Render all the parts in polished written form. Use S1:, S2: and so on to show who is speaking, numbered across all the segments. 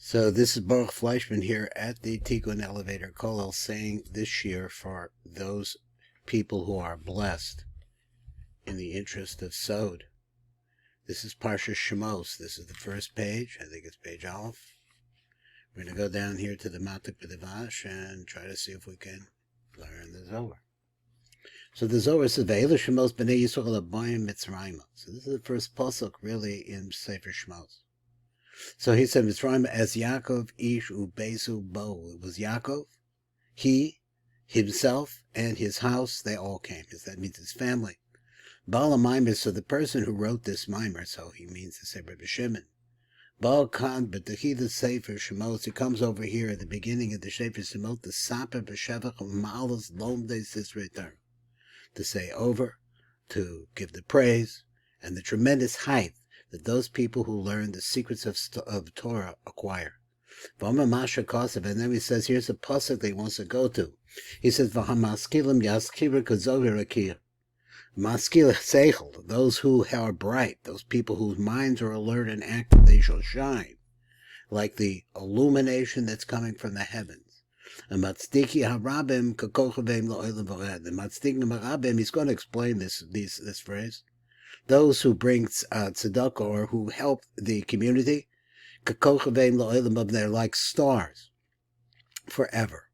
S1: So this is Baruch Fleischman here at the Tikkun Elevator Kollel saying this year for those people who are blessed in the interest of Sod. This is Parsha Shemot. This is the first page. I think it's page Aleph. We're going to go down here to the Matuk B'Devash and try to see if we can learn the Zohar. So the Zohar says, Ve'elu Shemos B'nei Yisrael Abayim Mitzrayim. So this is the first pasuk really in Sefer Shemot. So he said, Mitzrayim as Yaakov Ish Ubesu Bo. It was Yaakov, he, himself, and his house, they all came. That means his family. Baal HaMaimer, so the person who wrote this Maimer, so he means to say Rebbe Shimon. Baal Khan, but the Sefer Shemot, he comes over here at the beginning of the Sefer Shemot, the Saper B'Shevach of Ma'alas Lomdei Sisrei Torah, to say over, to give the praise, and the tremendous height that those people who learn the secrets of Torah acquire. And then he says, here's a pasuk that he wants to go to. He says, V'hamaskilim yaskira kazohir akir. Maskil seichel, those who are bright, those people whose minds are alert and active, they shall shine, like the illumination that's coming from the heavens. And Matzdiki harabim kakochavim lo'olam v'red. The Matzdiki harabim, he's going to explain this phrase. Those who bring tzedakah or who help the community, they're like stars forever.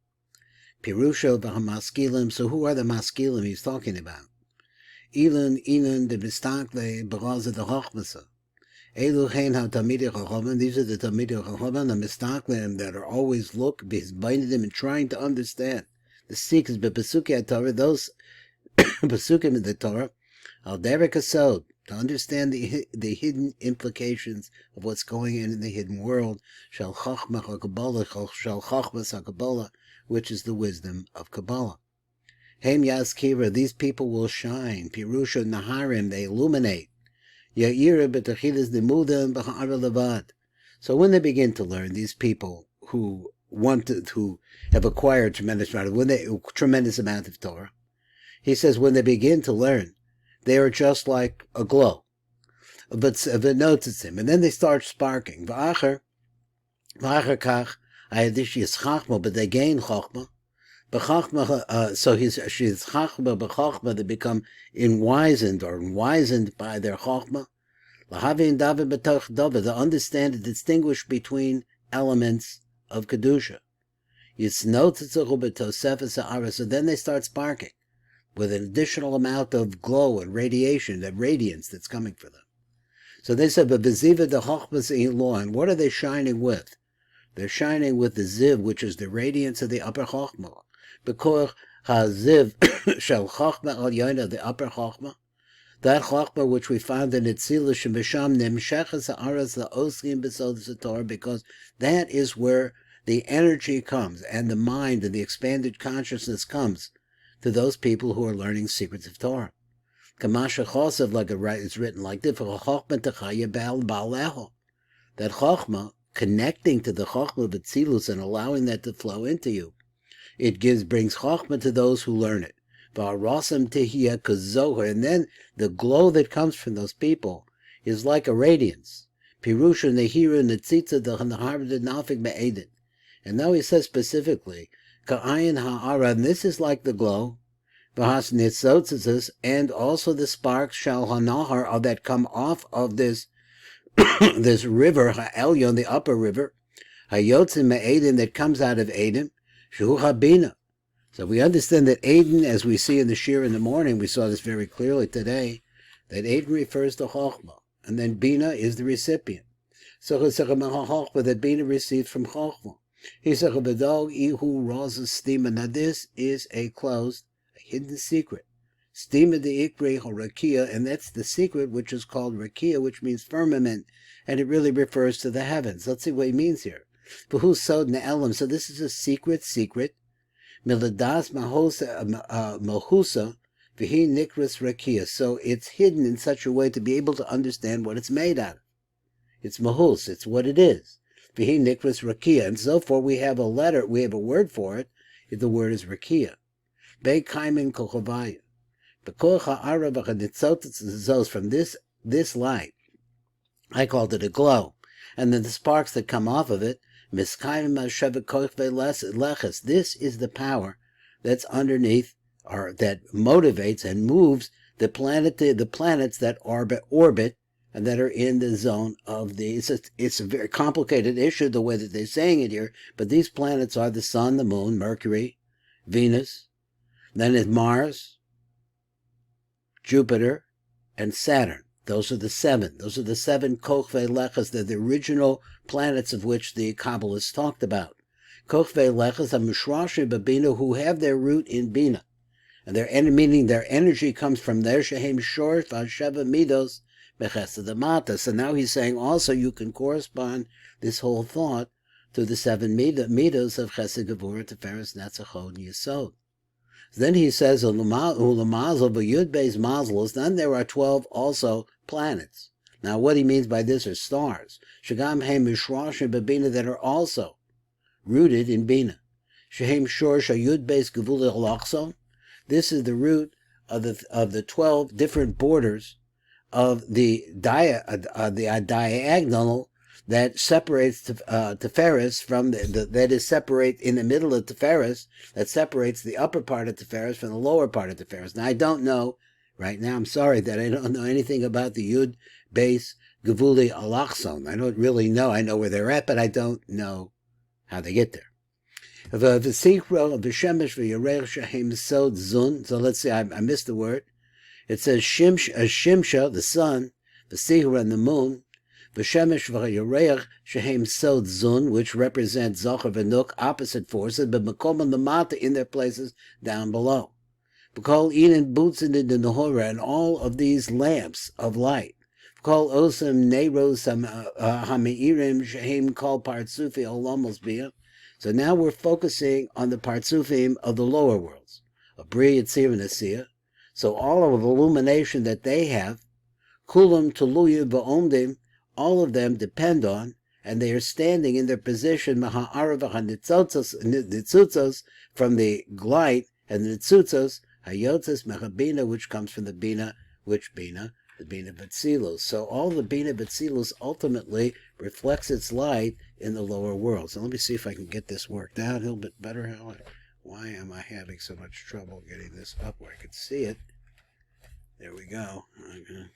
S1: Pirusho v'hamaskilim. So who are the maskilim he's talking about? Ilan de bistakle b'raza de hochmasa. Elu hein ha-tamidei chachamim. These are the tamidei chachamim, the mistaklim that are always binding them and trying to understand the secrets. But Pesukei Torah, those Pesukim in the Torah, al derek hasod, to understand the hidden implications of what's going on in the hidden world, shal chachma ha-kabbalah, shal chachmas ha-kabbalah, which is the wisdom of Kabbalah. Heim yaskira, these people will shine. Pirusha naharim, they illuminate. Ya'ira b'techilas limudim b'ha'ara levad. So when they begin to learn, these people who have acquired tremendous amount of Torah, he says when they begin to learn, they are just like a glow. But notice him, and then they start sparking. V'acher kach, ayadish is chachma, but they gain chachma. So she's chachma b'chachma, they become enwizened by their chachma. Lahavin david b'toch david, to understand and distinguish between elements of kedusha. Yitznotzitzuchu b'tosefes ha'ara, so then they start sparking with an additional amount of glow and radiation, that radiance that's coming for them. So they said, but v'ziva de chachmas ilah, and what are they shining with? They're shining with the ziv, which is the radiance of the upper chachma. Because ha-ziv shel chachma al yona, the upper chachma, that chachma which we found in Etzilus Shemisham nemsheches ha'aras la'oskim b'sodas Torah, because that is where the energy comes, and the mind and the expanded consciousness comes to those people who are learning secrets of Torah. Kamasha chosav, like it's written like this, that chachma, connecting to the chachma of Etzilus and allowing that to flow into you, brings chachma to those who learn it. And then the glow that comes from those people is like a radiance. Pirusha nehira netzitza the nafik be'edin. And now he says specifically, ka'ayin ha'ara, and this is like the glow, v'has nitzotzes, and also the sparks shal hanahar, that come off of this this river, ha'elyon, the upper river, hayotzim me'edin, that comes out of Edom, shu habina. So we understand that Aden, as we see in the shir in the morning, we saw this very clearly today, that Aden refers to Chochmah, and then Bina is the recipient. So that Bina received from Chochmah. He said, now this is a hidden secret. Stima de Ikri Rakia, and that's the secret which is called Rakia, which means firmament, and it really refers to the heavens. Let's see what he means here. So this is a secret. Miladas Mahusa Vihi Nikras Rakia. So it's hidden in such a way to be able to understand what it's made out of. It's Mahus, it's what it is. Vihi Nikras Rakia. And so forth, we have a word for it. The word is Rakia. Be Kaimin Kochavaya. From this light, I called it a glow. And then the sparks that come off of it, This is the power that's underneath, or that motivates and moves the planets that orbit and that are in the zone of the. It's a very complicated issue the way that they're saying it here, but these planets are the Sun, the Moon, Mercury, Venus, then it's Mars, Jupiter, and Saturn. Those are the seven. Those are the seven Kochvei Lechas. They're the original planets of which the Kabbalists talked about. Kochvei Lechas are Mishrashi Babina, who have their root in Bina. And meaning their energy comes from there. Shehem Shor Vasheva Midos Bechesed Amata. So now he's saying also you can correspond this whole thought to the seven Midos of Chesed, Gevurah, Tiferes, Netzach, and Yesod. Then he says, then there are 12 also planets. Now what he means by this are stars. That are also rooted in Bina. This is the root of the 12 different borders of the diagonal that separates Tiferes from that is separate in the middle of Tiferes, that separates the upper part of Tiferes from the lower part of Tiferes. Now I don't know right now. I'm sorry that I don't know anything about the Yud Beis Gevuli Alachson. I don't really know. I know where they're at, but I don't know how they get there. So let's say I missed the word. It says Shimsha, the sun, the Sihra, and the moon, V'shemesh v'yareach shehem sod zun, which represent Zohar v'nuk, opposite forces, but makom and lamata in their places down below. V'kol inin butzin in the nehora, and all of these lamps of light. V'kol osam neiros hameirim shehem kol partzufi olamos bia. So now we're focusing on the partzufim of the lower worlds, of Bri, Yitzir, and Asiyah. So all of the illumination that they have, kulam tuluya v'omdim, all of them depend on, and they are standing in their position from the light, and the nitzutzos hayotzes mechabina, which comes from the bina, which bina, the bina b'tzilus. So all the bina b'tzilus ultimately reflects its light in the lower world. So let me see if I can get this worked out a little bit better. Why am I having so much trouble getting this up where I can see it? There we go. Okay.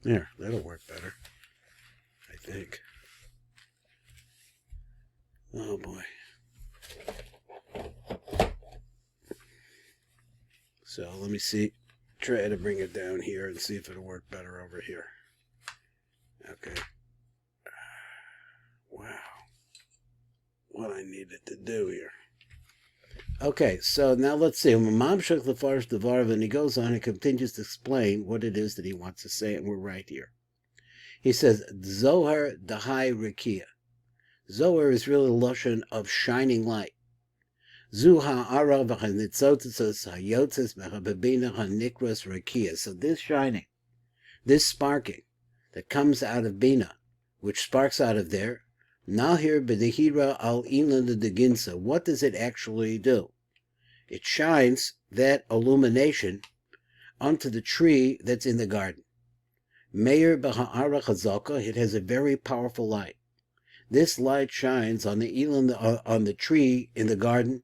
S1: There, that'll work better, I think. Oh boy. So let me see. Try to bring it down here and see if it'll work better over here. Okay. Wow. What I needed to do here. Okay, so now let's see. And he goes on and continues to explain what it is that he wants to say, and we're right here. He says, Zohar Dahai Rekia. Zohar is really a lashon of shining light. So this shining, this sparking that comes out of Bina, which sparks out of there, Nahir b'dehira al ilan deginsa. What does it actually do? It shines that illumination onto the tree that's in the garden. Meir b'ha'ara chazaka. It has a very powerful light. This light shines on the ilan, on the tree in the garden.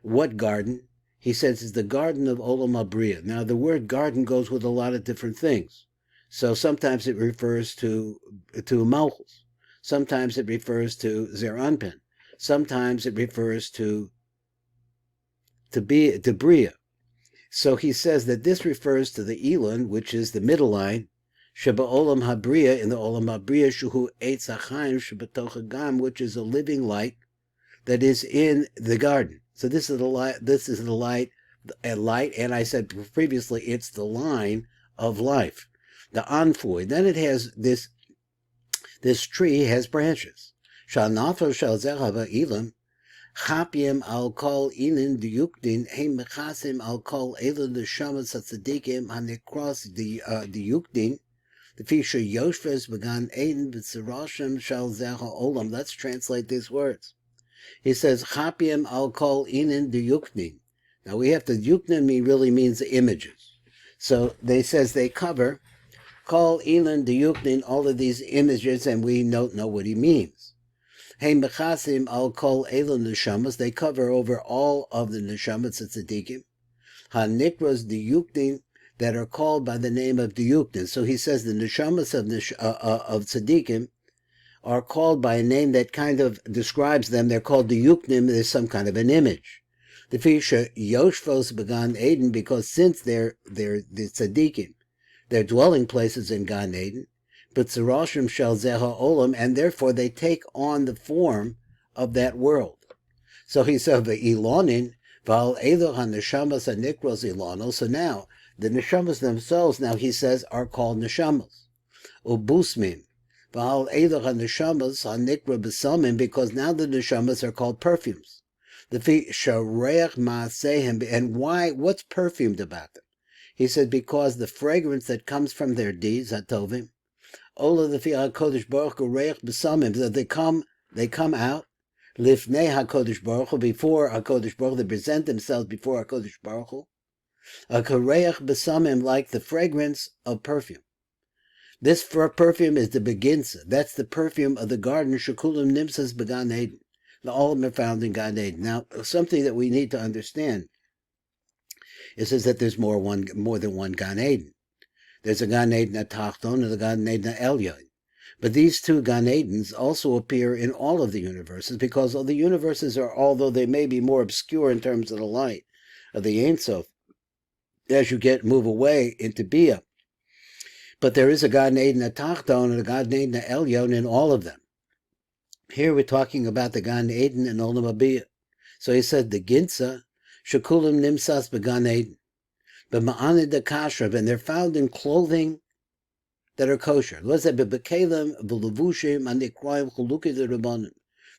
S1: What garden? He says it's the garden of Olam Habriya. Now the word garden goes with a lot of different things. So sometimes it refers to Malchus. Sometimes it refers to Zer Anpin. Sometimes it refers to Bria. So he says that this refers to the Elon, which is the middle line, Sheba Olam Habriya, in the Olam Habriya, Shuhu Eitz HaChaim Shebatoch HaGam, which is a living light that is in the garden. So this is the light. This is the light, and I said previously, it's the line of life, the anfui. Then it has this. This tree has branches. Shalnafel shal zehava ilim, chapiem al kol ilin diyukdin, heim mechasim al kol elin neshamas tzadikim hanikros diyukdin, the fisher yoshves began Ain b'tzirashem shal zeha olam. Let's translate these words. He says, chapiem al kol ilin diyukdin. Now we have to, yukdin really means images. So they says they cover Kol Elin Diyuknin, all of these images, and we don't know what he means. Hey mechasim al kol elu neshamas. They cover over all of the neshamas of tzadikim. Ha-nikros diyukdim, that are called by the name of diyukdim. So he says the neshamas of tzaddikim are called by a name that kind of describes them. They're called diyukdim. There's some kind of an image. The fisha yoshvos began Eden, because since they're the tzaddikim, their dwelling places in Gan Eden, but tzarashim shel zeha olam, and therefore they take on the form of that world. So he said ve'ilonin. So now, the neshamas themselves, now he says, are called neshamas. Ubusmin. Because now the neshamas are called perfumes. And why? What's perfumed about them? He said, because the fragrance that comes from their deeds, hatovim, Ola the Kodesh Baruch Hu reich b'samim, that they come out. Lifnei HaKodesh Baruch Hu, before HaKodesh Baruch Hu, they present themselves before HaKodesh Baruch Hu. A kareach b'samim, like the fragrance of perfume. This perfume is the beginsa. That's the perfume of the garden. Shekulim nimsas b'Gan Eden. All of them are found in Gan Eden. Now, something that we need to understand is that there's more than one Gan Eden. There's a Gan Eden at Tachton and a Gan Eden at Elyon. But these two Gan Edens also appear in all of the universes, because all the universes are, although they may be more obscure in terms of the light of the Ain Sof, as you move away into Bia. But there is a Gan Eden at Tachton and a Gan Eden at Elyon in all of them. Here we're talking about the Gan Eden and Olam Abia. So he said the Ginsa, Shekulim Nimsas Began Eden, but Ma'anid the Kashrab, and they're found in clothing that are kosher.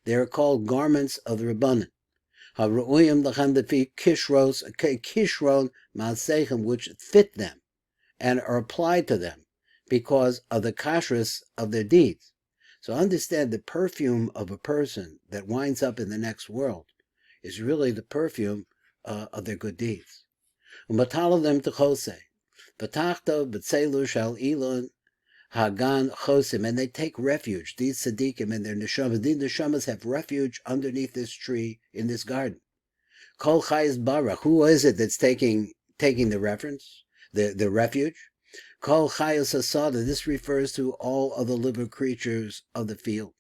S1: They are called garments of the Rabbanim. Which fit them and are applied to them because of the kashrus of their deeds. So understand, the perfume of a person that winds up in the next world is really the perfume of their good deeds. Hagan Chosim, and they take refuge, these tzadikim and their neshamas. These neshamas have refuge underneath this tree in this garden. Kol Chayis Barach, who is it that's taking the reference, the refuge? Kol Chayis Asada, this refers to all of the living creatures of the field.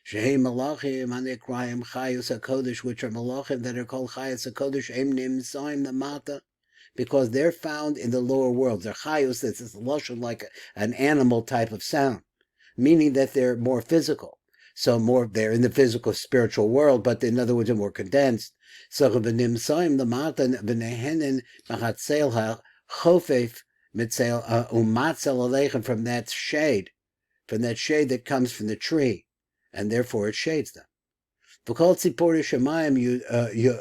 S1: Shehei Malachim Anikrayim Chayus HaKodesh, which are Malachim that are called Chayus HaKodesh, Em Nimsaim Namata, because they're found in the lower world. They're chayus, that's this lashon like an animal type of sound, meaning that they're more physical. So they're in the physical, spiritual world, but in other words, they're more condensed. So v'nimsaim l'matan v'nehenen b'chatzel ha'chofef mitzel umatzel aleichem, from that shade that comes from the tree, and therefore it shades them. V'kol tzipori shemayim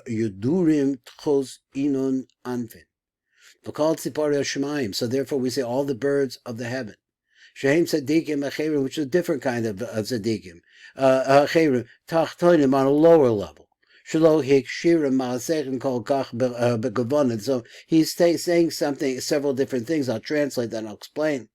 S1: yudurim tchos inun anfin. So therefore we say all the birds of the heaven. Shehem tzadikim acherim, which is a different kind of tzadikim. Acherim tachtonim, on a lower level. Shelo hikshirim ma'asechem kol kach begavonin. So he's saying several different things. I'll translate that and I'll explain.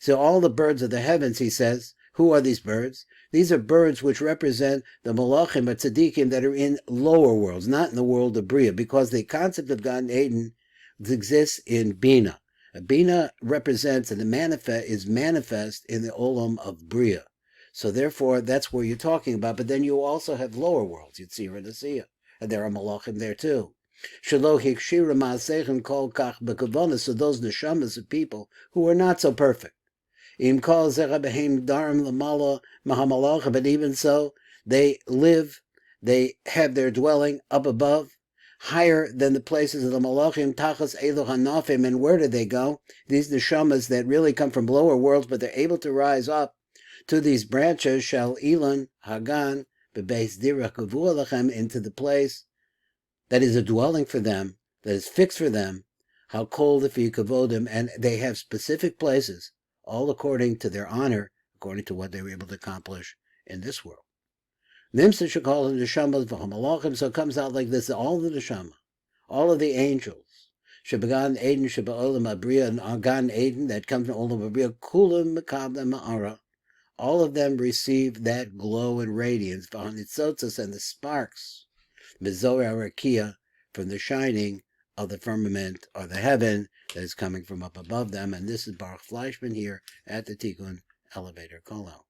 S1: So all the birds of the heavens, he says, who are these birds? These are birds which represent the malachim or tzadikim that are in lower worlds, not in the world of Bria, because the concept of Gan Eden exists in Bina. Bina represents and is manifest in the Olam of Bria. So therefore, that's where you're talking about. But then you also have lower worlds, Yitzira and Asiya, and there are Malachim there too. Shelo hikshira ma'asechem kol kach bekavona. So those neshamas of people who are not so perfect. Im kol zera behem darim lamala mahamalach. But even so, they have their dwelling up above, higher than the places of the malachim, tachas elu hanafim. And where do they go? These neshamas that really come from lower worlds, but they're able to rise up to these branches, shal ilan hagan bebeis dirach kavu alachem, into the place that is a dwelling for them, that is fixed for them. How cold if you kavodim, and they have specific places, all according to their honor, according to what they were able to accomplish in this world. Nimsa shekol neshamas v'hamalachim. So it comes out like this: all the neshama, all of the angels, shebegan Eden sheba'olam abriya, and Gan Eden that comes from Olam abriya, kulam mekabla ma'ara, all of them receive that glow and radiance, v'hanitzotzos, and the sparks, Zohar Rakia, from the shining of the firmament or the heaven that is coming from up above them. And this is Baruch Fleischman here at the Tikkun Elevator Kollel.